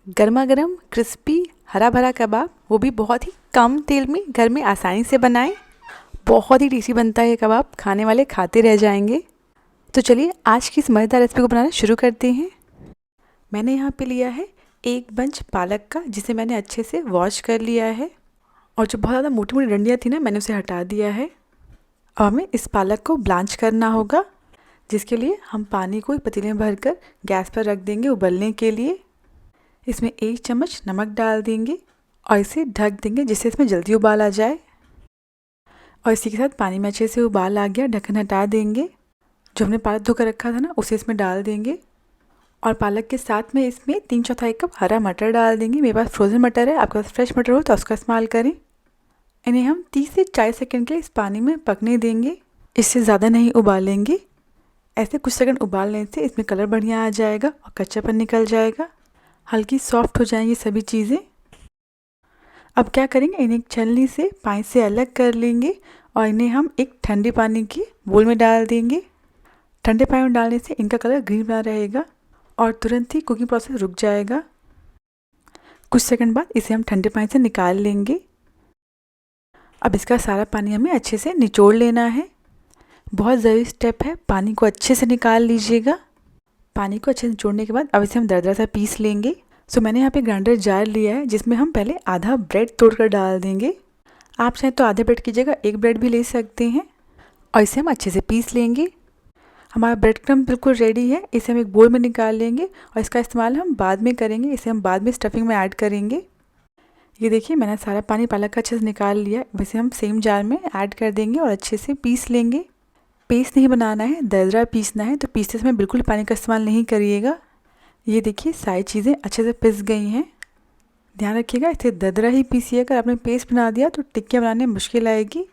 गर्मा गर्म क्रिस्पी हरा भरा कबाब, वो भी बहुत ही कम तेल में घर में आसानी से बनाएं। बहुत ही टेस्टी बनता है ये कबाब, खाने वाले खाते रह जाएंगे। तो चलिए आज की इस मज़ेदार रेसिपी को बनाना शुरू करते हैं। मैंने यहाँ पे लिया है एक बंच पालक का, जिसे मैंने अच्छे से वॉश कर लिया है। और जो बहुत ज़्यादा मोटी मोटी डंडियाँ थी ना, मैंने उसे हटा दिया है। अब हमें इस पालक को ब्लांच करना होगा, जिसके लिए हम पानी को एक पतीले में भरकर गैस पर रख देंगे उबलने के लिए। इसमें 1 चम्मच नमक डाल देंगे और इसे ढक देंगे, जिससे इसमें जल्दी उबाल आ जाए। और इसी के साथ पानी में अच्छे से उबाल आ गया, ढक्कन हटा देंगे। जो हमने पालक धोकर रखा था ना, उसे इसमें डाल देंगे। और पालक के साथ में इसमें 3/4 कप हरा मटर डाल देंगे। मेरे पास फ्रोज़न मटर है, आपके पास फ्रेश मटर हो तो उसका इस्तेमाल करें। इन्हें हम 30 से 40 सेकंड के लिए इस पानी में पकने देंगे, इससे ज़्यादा नहीं उबालेंगे। ऐसे कुछ सेकंड उबालने से इसमें कलर बढ़िया आ जाएगा और कच्चापन निकल जाएगा, हल्की सॉफ्ट हो जाएंगी सभी चीज़ें। अब क्या करेंगे, इन्हें छलनी से पानी से अलग कर लेंगे और इन्हें हम एक ठंडे पानी की बोल में डाल देंगे। ठंडे पानी में डालने से इनका कलर ग्रीन बना रहेगा और तुरंत ही कुकिंग प्रोसेस रुक जाएगा। कुछ सेकंड बाद इसे हम ठंडे पानी से निकाल लेंगे। अब इसका सारा पानी हमें अच्छे से निचोड़ लेना है। बहुत ज़रूरी स्टेप है, पानी को अच्छे से निकाल लीजिएगा। पानी को अच्छे से निचोड़ने के बाद अब इसे हम दरदरा सा पीस लेंगे। सो मैंने यहाँ पे ग्राइंडर जार लिया है, जिसमें हम पहले आधा ब्रेड तोड़कर डाल देंगे। आप चाहें तो आधे ब्रेड की जगह एक ब्रेड भी ले सकते हैं। और इसे हम अच्छे से पीस लेंगे। हमारा ब्रेड क्रम्ब बिल्कुल रेडी है। इसे हम एक बोल में निकाल लेंगे और इसका इस्तेमाल हम बाद में करेंगे। इसे हम बाद में स्टफिंग में ऐड करेंगे। ये देखिए, मैंने सारा पानी पालक का अच्छे से निकाल लिया। इसे हम सेम जार में ऐड कर देंगे और अच्छे से पीस लेंगे। पेस्ट नहीं बनाना है, दरदरा पीसना है, तो पीसते समय बिल्कुल पानी का इस्तेमाल नहीं करिएगा। ये देखिए, सारी चीज़ें अच्छे से पिस गई हैं। ध्यान रखिएगा, इसे दरदरा ही पीसिए। अगर आपने पेस्ट बना दिया तो टिक्कियाँ बनाने में मुश्किल आएगी।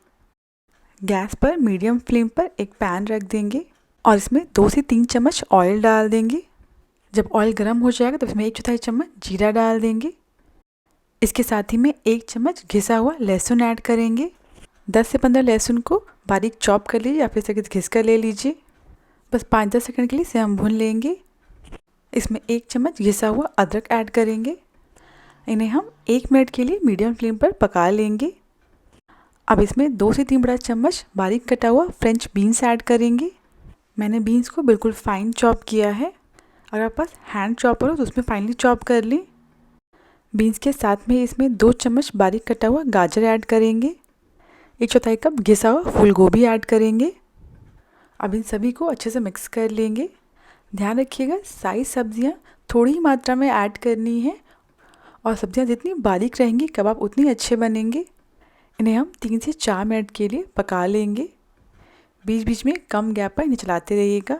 गैस पर मीडियम फ्लेम पर एक पैन रख देंगे और इसमें 2 से 3 चम्मच ऑयल डाल देंगे। जब ऑयल गर्म हो जाएगा तो इसमें 1/4 चम्मच जीरा डाल देंगे। इसके साथ ही में 1 चम्मच घिसा हुआ लहसुन ऐड करेंगे। 10 से 15 लहसुन को बारीक चॉप कर लीजिए या फिर इसे घिस कर ले लीजिए। बस 5-10 सेकंड के लिए इसे हम भून लेंगे। इसमें 1 चम्मच घिसा हुआ अदरक ऐड करेंगे। इन्हें हम 1 मिनट के लिए मीडियम फ्लेम पर पका लेंगे। अब इसमें 2 से 3 बड़ा चम्मच बारीक कटा हुआ फ्रेंच बीन्स ऐड करेंगे। मैंने बीन्स को बिल्कुल फाइन चॉप किया है। अगर आपके पास हैंड चॉपर हो तो उसमें फाइनली चॉप कर लें। बीन्स के साथ में इसमें 2 चम्मच बारीक कटा हुआ गाजर ऐड करेंगे। 1/4 कप घिसा हुआ फूल गोभी ऐड करेंगे। अब इन सभी को अच्छे से मिक्स कर लेंगे। ध्यान रखिएगा, सारी सब्जियां थोड़ी ही मात्रा में ऐड करनी है और सब्जियां जितनी बारीक रहेंगी कबाब उतनी अच्छे बनेंगे। इन्हें हम 3 से 4 मिनट के लिए पका लेंगे। बीच बीच में कम गैप पर इन्हें चलाते रहिएगा।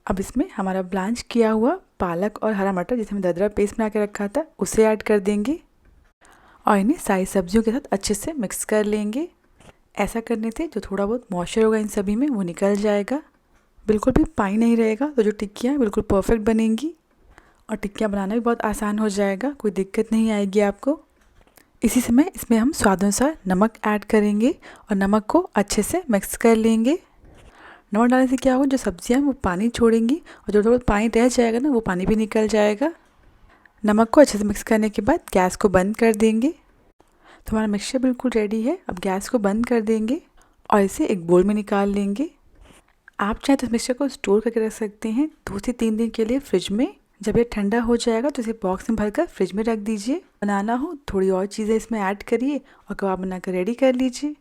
अब इसमें हमारा ब्लांच किया हुआ पालक और हरा मटर, जिसे हमने दरदरा पेस्ट बना के रखा था, उसे ऐड कर देंगे और इन्हें सारी सब्जियों के साथ अच्छे से मिक्स कर लेंगे। ऐसा करने से जो थोड़ा बहुत मॉइस्चर होगा इन सभी में, वो निकल जाएगा। बिल्कुल भी पानी नहीं रहेगा, तो जो टिक्कियाँ बिल्कुल परफेक्ट बनेंगी और टिक्कियाँ बनाना भी बहुत आसान हो जाएगा। कोई दिक्कत नहीं आएगी आपको। इसी समय इसमें हम स्वाद अनुसार नमक ऐड करेंगे और नमक को अच्छे से मिक्स कर लेंगे। नमक डालने से क्या होगा, जो सब्जियाँ वो पानी छोड़ेंगी और जो थोड़ा पानी रह जाएगा ना, वो पानी भी निकल जाएगा। नमक को अच्छे से मिक्स करने के बाद गैस को बंद कर देंगे। तो हमारा मिक्सचर बिल्कुल रेडी है। अब गैस को बंद कर देंगे और इसे एक बोल में निकाल लेंगे। आप चाहें तो इस मिक्सचर को स्टोर करके रख सकते हैं 2 से 3 दिन के लिए फ्रिज में। जब ये ठंडा हो जाएगा तो इसे बॉक्स में भरकर फ्रिज में रख दीजिए। बनाना हो थोड़ी और चीज़ें इसमें ऐड करिए और कबाब बनाकर रेडी कर लीजिए।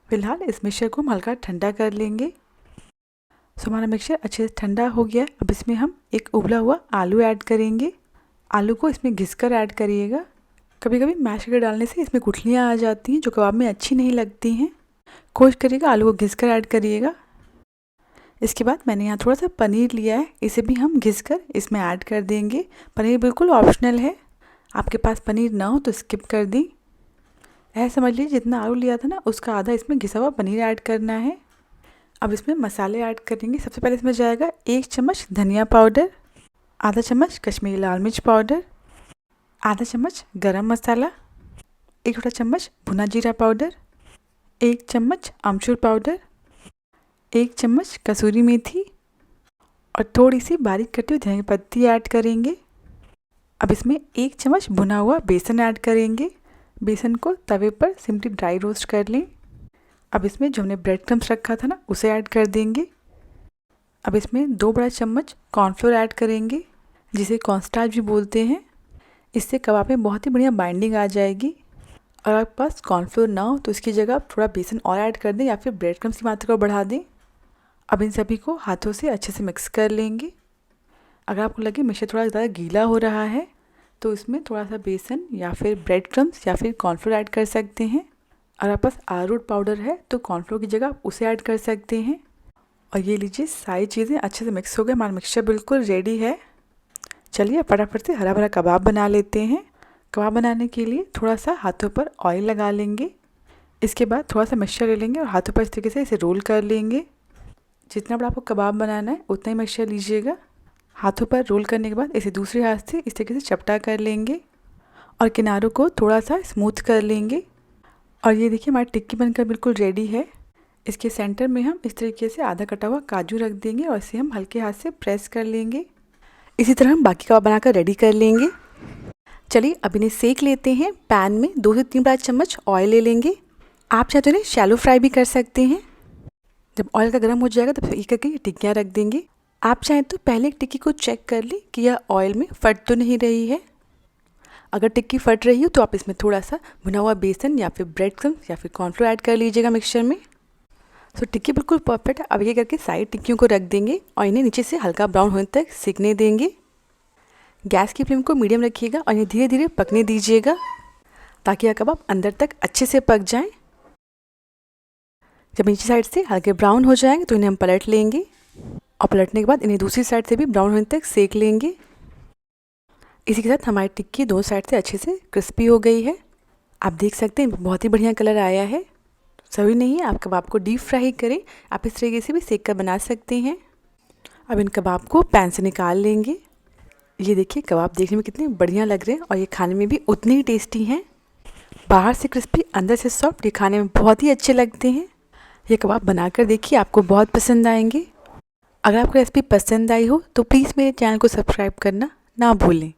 फिलहाल इस मिक्सचर को हम हल्का ठंडा कर लेंगे। सो हमारा मिक्सचर अच्छे से ठंडा हो गया। अब इसमें हम एक उबला हुआ आलू ऐड करेंगे। आलू को इसमें घिसकर ऐड करिएगा। कभी कभी मैश करके डालने से इसमें गुठलियाँ आ जाती हैं, जो कबाब में अच्छी नहीं लगती हैं। कोशिश करिएगा आलू को घिसकर ऐड करिएगा। इसके बाद मैंने यहाँ थोड़ा सा पनीर लिया है, इसे भी हम घिसकर इसमें ऐड कर देंगे। पनीर बिल्कुल ऑप्शनल है, आपके पास पनीर ना हो तो स्किप कर दें। ऐसा समझ लीजिए जितना आलू लिया था ना, उसका आधा इसमें घिसा हुआ पनीर ऐड करना है। अब इसमें मसाले ऐड करेंगे। सबसे पहले इसमें जाएगा 1 चम्मच धनिया पाउडर, आधा चम्मच कश्मीरी लाल मिर्च पाउडर, आधा चम्मच गरम मसाला, 1 छोटा चम्मच भुना जीरा पाउडर, 1 चम्मच अमचूर पाउडर, 1 चम्मच कसूरी मेथी और थोड़ी सी बारीक कटी हुई धनिया की पत्ती ऐड करेंगे। अब इसमें 1 चम्मच भुना हुआ बेसन ऐड करेंगे। बेसन को तवे पर सिंपली ड्राई रोस्ट कर लें। अब इसमें जो हमने ब्रेड क्रम्स रखा था ना, उसे ऐड कर देंगे। अब इसमें 2 बड़ा चम्मच कॉर्नफ्लोर ऐड करेंगे, जिसे कॉर्नस्टार्च भी बोलते हैं। इससे कबाब में बहुत ही बढ़िया बाइंडिंग आ जाएगी। अगर आपके पास कॉर्नफ्लोर ना हो तो इसकी जगह आप थोड़ा बेसन और ऐड कर दें या फिर ब्रेड क्रम्स की मात्रा को बढ़ा दें। अब इन सभी को हाथों से अच्छे से मिक्स कर लेंगे। अगर आपको लगे मिक्सचर थोड़ा ज़्यादा गीला हो रहा है तो इसमें थोड़ा सा बेसन या फिर ब्रेड क्रम्स या फिर कॉर्नफ्लोर ऐड कर सकते हैं। अगर आपके पास अरारोट पाउडर है तो कॉर्नफ्लोर की जगह आप उसे ऐड कर सकते हैं। और ये लीजिए, सारी चीज़ें अच्छे से मिक्स हो गए, हमारा मिक्सचर बिल्कुल रेडी है। चलिए फटाफट से हरा भरा कबाब बना लेते हैं। कबाब बनाने के लिए थोड़ा सा हाथों पर ऑयल लगा लेंगे। इसके बाद थोड़ा सा मिक्सचर ले लेंगे और हाथों पर इस तरीके से इसे रोल कर लेंगे। जितना बड़ा आपको कबाब बनाना है उतना ही मिक्सचर लीजिएगा। हाथों पर रोल करने के बाद इसे दूसरे हाथ से इस तरीके से चपटा कर लेंगे और किनारों को थोड़ा सा स्मूथ कर लेंगे। और ये देखिए, हमारी टिक्की बनकर बिल्कुल रेडी है। इसके सेंटर में हम इस तरीके से आधा कटा हुआ काजू रख देंगे और इसे हम हल्के हाथ से प्रेस कर लेंगे। इसी तरह हम बाकी कबाब बनाकर रेडी कर लेंगे। चलिए अब इन्हें सेक लेते हैं। पैन में 2 से 3 बड़ा चम्मच ऑयल ले लेंगे। आप चाहे तो इन्हें शैलो फ्राई भी कर सकते हैं। जब ऑयल का गर्म हो जाएगा तब एक करके ये टिक्कियाँ रख देंगे। आप चाहें तो पहले एक टिक्की को चेक कर लें कि यह ऑयल में फट तो नहीं रही है। अगर टिक्की फट रही हो तो आप इसमें थोड़ा सा भुना हुआ बेसन या फिर ब्रेड क्रम्स या फिर कॉर्नफ्लोर ऐड कर लीजिएगा मिक्सचर में। तो टिक्की बिल्कुल परफेक्ट है। अब ये करके सारी टिक्कियों को रख देंगे और इन्हें नीचे से हल्का ब्राउन होने तक सेकने देंगे। गैस की फ्लेम को मीडियम रखिएगा और इन्हें धीरे धीरे पकने दीजिएगा ताकि यह कबाब अंदर तक अच्छे से पक जाएं। जब नीचे साइड से हल्के ब्राउन हो जाएंगे तो इन्हें हम पलट लेंगे और पलटने के बाद इन्हें दूसरी साइड से भी ब्राउन होने तक सेक लेंगे। इसी के साथ हमारी टिक्की दोनों साइड से अच्छे से क्रिस्पी हो गई है। आप देख सकते हैं बहुत ही बढ़िया कलर आया है। सभी नहीं, आप कबाब को डीप फ्राई करें, आप इस तरीके से भी सेक कर बना सकते हैं। अब इन कबाब को पैन से निकाल लेंगे। ये देखिए, कबाब देखने में कितने बढ़िया लग रहे हैं और ये खाने में भी उतने ही टेस्टी हैं। बाहर से क्रिस्पी, अंदर से सॉफ्ट, ये खाने में बहुत ही अच्छे लगते हैं। ये कबाब बनाकर देखिए, आपको बहुत पसंद आएंगे। अगर आपको रेसिपी पसंद आई हो तो प्लीज़ मेरे चैनल को सब्सक्राइब करना ना भूलें।